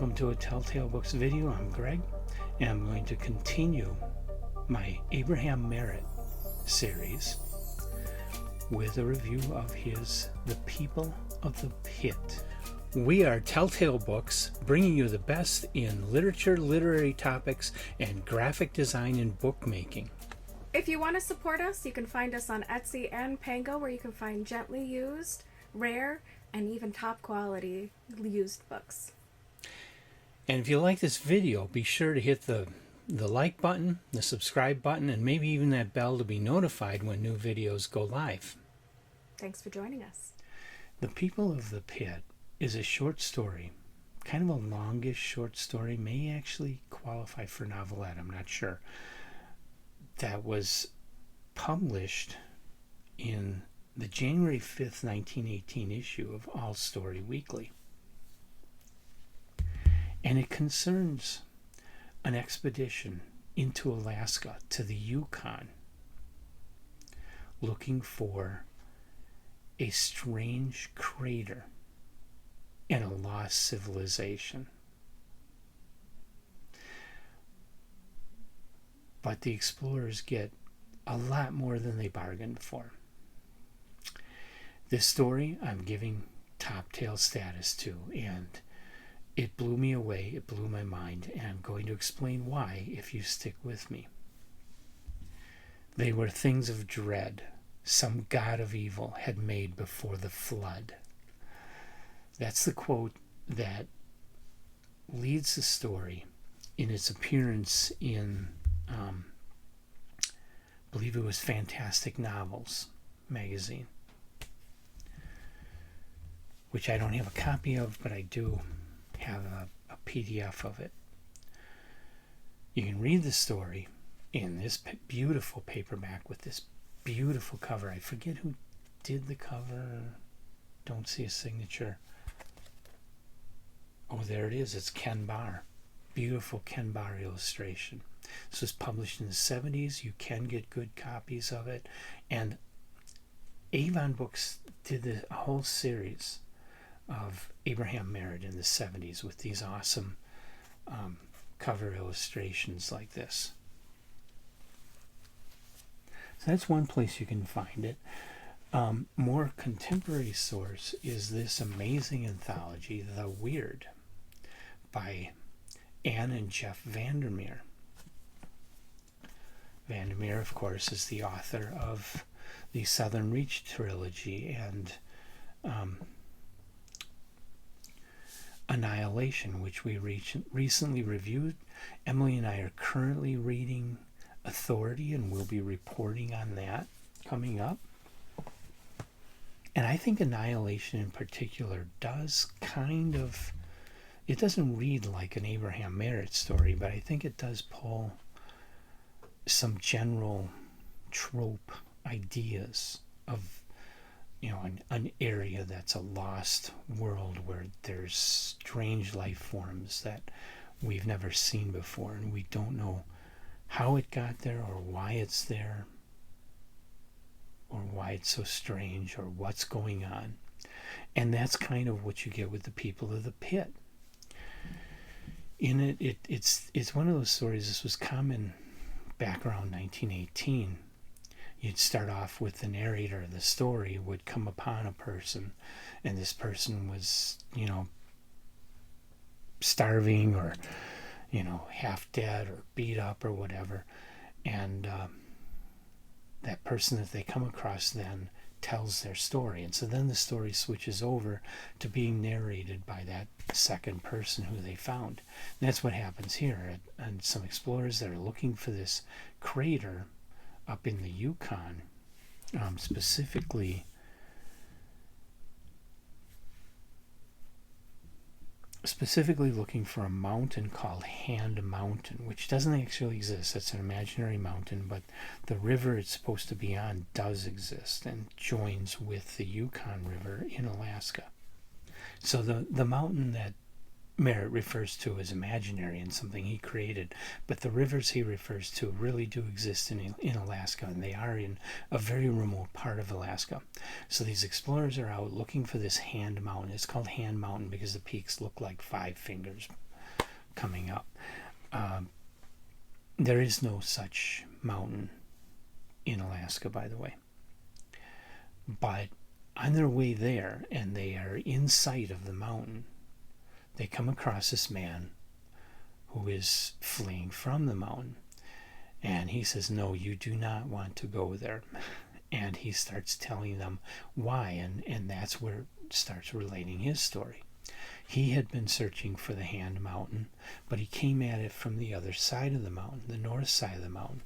Welcome to a Telltale Books video. I'm Greg, and I'm going to continue my Abraham Merritt series with a review of his The People of the Pit. We are Telltale Books, bringing you the best in literature, literary topics, and graphic design and bookmaking. If you want to support us, you can find us on Etsy and Pango, where you can find gently used, rare, and even top quality used books. And if you like this video, be sure to hit the like button, the subscribe button, and maybe even that bell to be notified when new videos go live. Thanks for joining us. The People of the Pit is a short story, kind of a longish short story, may actually qualify for novelette, I'm not sure, that was published in the January 5th, 1918 issue of All Story Weekly. And it concerns an expedition into Alaska, to the Yukon, looking for a strange crater and a lost civilization. But the explorers get a lot more than they bargained for. This story I'm giving top tail status to, and it blew me away, it blew my mind, and I'm going to explain why if you stick with me. They were things of dread some god of evil had made before the flood. That's the quote that leads the story in its appearance in, I believe it was Fantastic Novels magazine, which I don't have a copy of, but I do have a PDF of it. You can read the story in this beautiful paperback with this beautiful cover. I forget who did the cover. Don't see a signature. Oh, there it is. It's Ken Barr. Beautiful Ken Barr illustration. This was published in the 70s. You can get good copies of it. And Avon Books did a whole series of Abraham Merritt in the 70s with these awesome cover illustrations like this. So that's one place you can find it. More contemporary source is this amazing anthology, The Weird, by Anne and Jeff Vandermeer. Vandermeer, of course, is the author of the Southern Reach trilogy and Annihilation, which we recently reviewed. Emily and I are currently reading Authority, and we'll be reporting on that coming up. And I think Annihilation in particular does kind of, it doesn't read like an Abraham Merritt story, but I think it does pull some general trope ideas of, an area that's a lost world where there's strange life forms that we've never seen before, and we don't know how it got there or why it's there or why it's so strange or what's going on. And that's kind of what you get with The People of the Pit. In it's one of those stories. This was common back around 1918. You'd start off with the narrator of the story would come upon a person, and this person was, starving or, half dead or beat up or whatever. And that person that they come across then tells their story. And so then the story switches over to being narrated by that second person who they found. And that's what happens here. And some explorers that are looking for this crater up in the Yukon, specifically looking for a mountain called Hand Mountain, which doesn't actually exist. It's an imaginary mountain, but the river it's supposed to be on does exist and joins with the Yukon River in Alaska. So the mountain that Merritt refers to as imaginary and something he created, but the rivers he refers to really do exist in Alaska, and they are in a very remote part of Alaska. So these explorers are out looking for this Hand Mountain. It's called Hand Mountain because the peaks look like 5 fingers, coming up. There is no such mountain in Alaska, by the way. But on their way there, and they are in sight of the mountain, they come across this man who is fleeing from the mountain. And he says, no, you do not want to go there. And he starts telling them why, and that's where it starts relating his story. He had been searching for the Hand Mountain, but he came at it from the other side of the mountain, the north side of the mountain,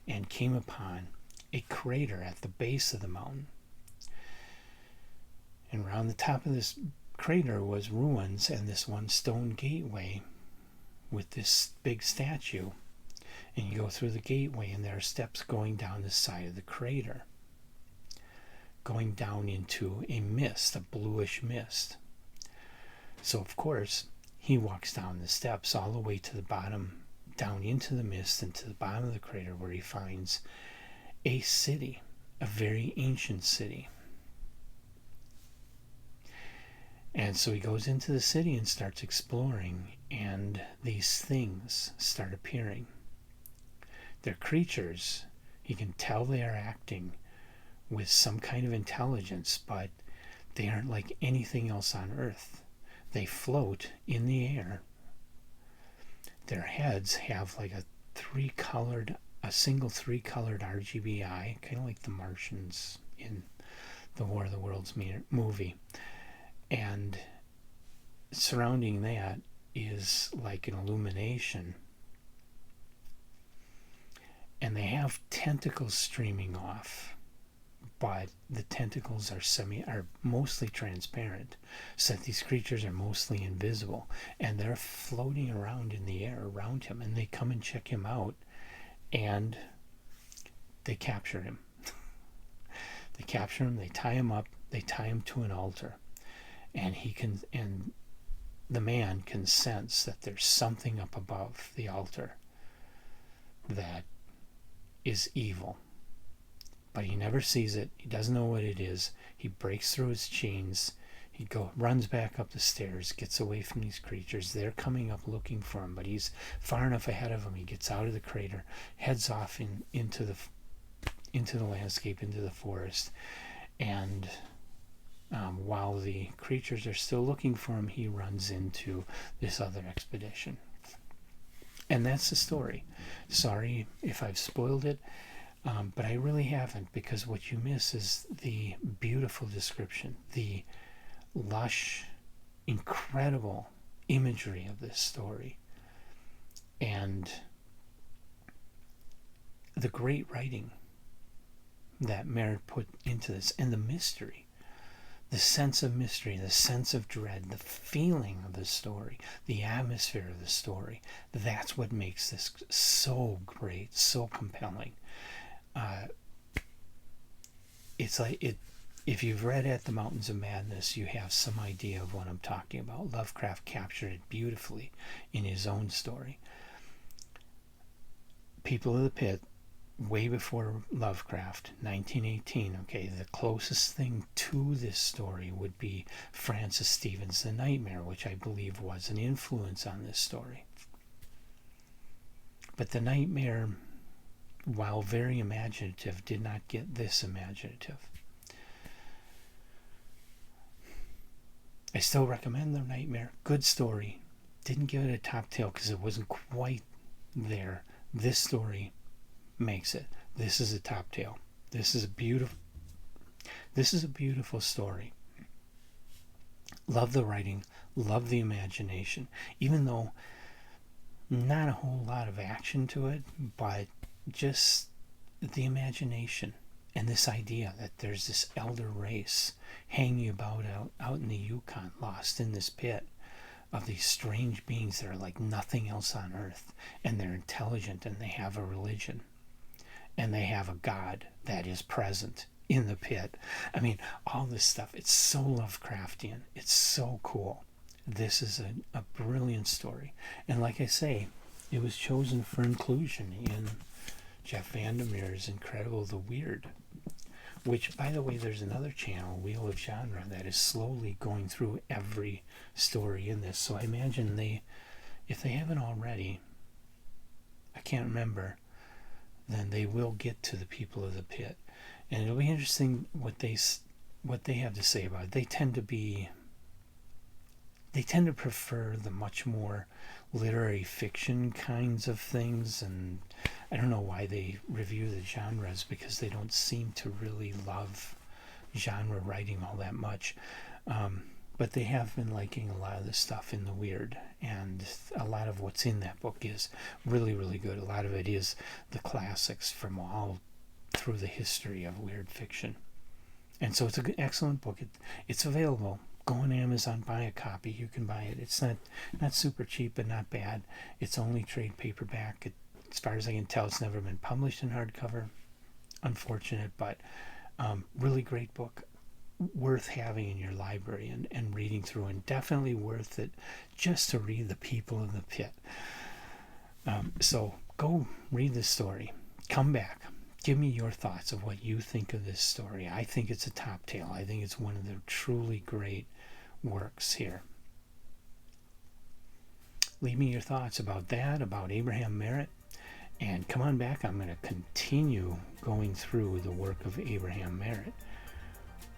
and came upon a crater at the base of the mountain. And around the top of this crater was ruins and this one stone gateway with this big statue. And you go through the gateway, and there are steps going down the side of the crater, going down into a mist, a bluish mist. So, of course, he walks down the steps all the way to the bottom, down into the mist and to the bottom of the crater, where he finds a city, a very ancient city. And so he goes into the city and starts exploring, and these things start appearing. They're creatures. He can tell they are acting with some kind of intelligence, but they aren't like anything else on Earth. They float in the air. Their heads have like a single three-colored RGB eye, kind of like the Martians in the War of the Worlds movie. And surrounding that is like an illumination. And they have tentacles streaming off, but the tentacles are mostly transparent, so that these creatures are mostly invisible, and they're floating around in the air around him, and they come and check him out, and they capture him. They capture him, they tie him up, they tie him to an altar, and the man can sense that there's something up above the altar that is evil. But he never sees it. He doesn't know what it is. He breaks through his chains. He runs back up the stairs, gets away from these creatures. They're coming up looking for him, but he's far enough ahead of them. He gets out of the crater, heads off into the landscape, into the forest, and while the creatures are still looking for him, he runs into this other expedition. And that's the story. Sorry if I've spoiled it. But I really haven't, because what you miss is the beautiful description, the lush, incredible imagery of this story, and the great writing that Merritt put into this, and the mystery, the sense of mystery, the sense of dread, the feeling of the story, the atmosphere of the story. That's what makes this so great, so compelling. It's like it. If you've read At the Mountains of Madness, you have some idea of what I'm talking about. Lovecraft captured it beautifully in his own story. People of the Pit, way before Lovecraft, 1918. Okay, the closest thing to this story would be Francis Stevens' The Nightmare, which I believe was an influence on this story. But The Nightmare, while very imaginative, did not get this imaginative. I still recommend The Nightmare. Good story. Didn't give it a top tail because it wasn't quite there. This story makes it. This is a top tail. This is a beautiful story. Love the writing, love the imagination, even though not a whole lot of action to it, but just the imagination and this idea that there's this elder race hanging about out in the Yukon, lost in this pit of these strange beings that are like nothing else on earth, and they're intelligent, and they have a religion, and they have a god that is present in the pit. I mean, all this stuff, it's so Lovecraftian. It's so cool. This is a brilliant story. And like I say, it was chosen for inclusion in Jeff Vandermeer's incredible The Weird, which, by the way, there's another channel, Wheel of Genre, that is slowly going through every story in this. So I imagine they if they haven't already, I can't remember, then they will get to the people of the pit, and it'll be interesting what they have to say about it. They tend to prefer the much more literary fiction kinds of things, and I don't know why they review the genres, because they don't seem to really love genre writing all that much. But they have been liking a lot of the stuff in the weird, and a lot of what's in that book is really, really good. A lot of it is the classics from all through the history of weird fiction. And so it's an excellent book. It's available. Go on Amazon, buy a copy. You can buy it. It's not super cheap, but not bad. It's only trade paperback. As far as I can tell, it's never been published in hardcover. Unfortunate, but really great book. Worth having in your library and reading through, and definitely worth it just to read The People of the Pit. So go read this story. Come back. Give me your thoughts of what you think of this story. I think it's a top tale. I think it's one of the truly great works here. Leave me your thoughts about that, about Abraham Merritt, and come on back. I'm going to continue going through the work of Abraham Merritt,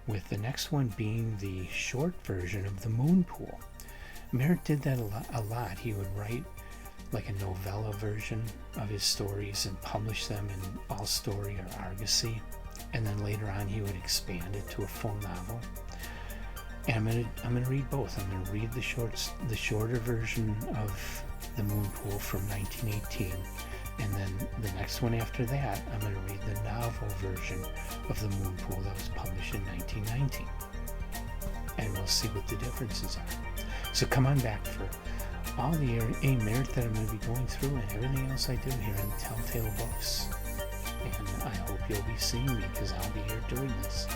with the next one being the short version of The Moon Pool. Merritt did that a lot. He would write like a novella version of his stories and publish them in All Story or Argosy, and then later on he would expand it to a full novel. And I'm gonna read both. I'm gonna read the shorter version of The Moon Pool from 1918, and then the next one after that I'm gonna read the novel version of The Moon Pool that was published in 1919, and we'll see what the differences are. So come on back for all the A. Merritt that I'm going to be going through, and everything else I do here in Telltale Books. And I hope you'll be seeing me, because I'll be here doing this.